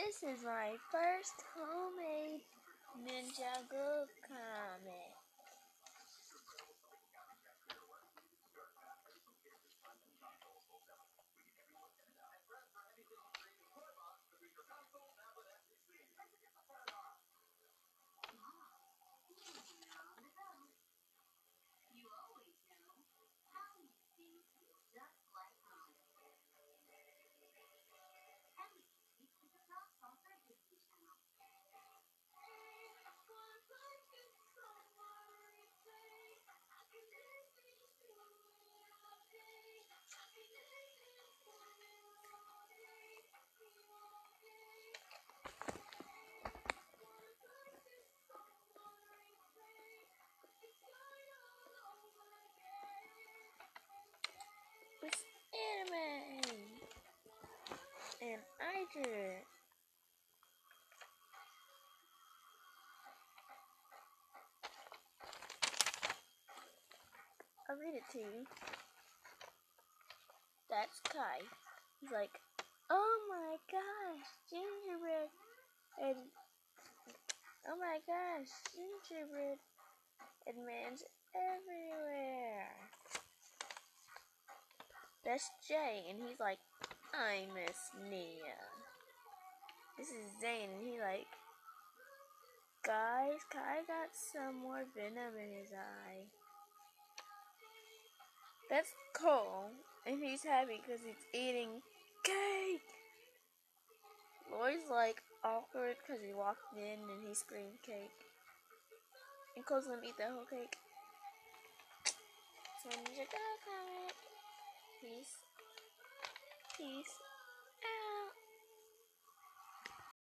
This is my first homemade Ninjago comic. It's anime, and I drew it. I'll read it to you. That's Kai. He's like, oh my gosh, gingerbread, and oh my gosh, gingerbread, and man's everywhere. That's Jay, and he's like, I miss Nia. This is Zane, and he's like, guys, Kai got some more venom in his eye. That's Cole, and he's happy because he's eating cake. Lloyd's like awkward because he walked in and he screamed cake. And Cole's gonna eat the whole cake. So Ninjago comic. Peace. Peace out.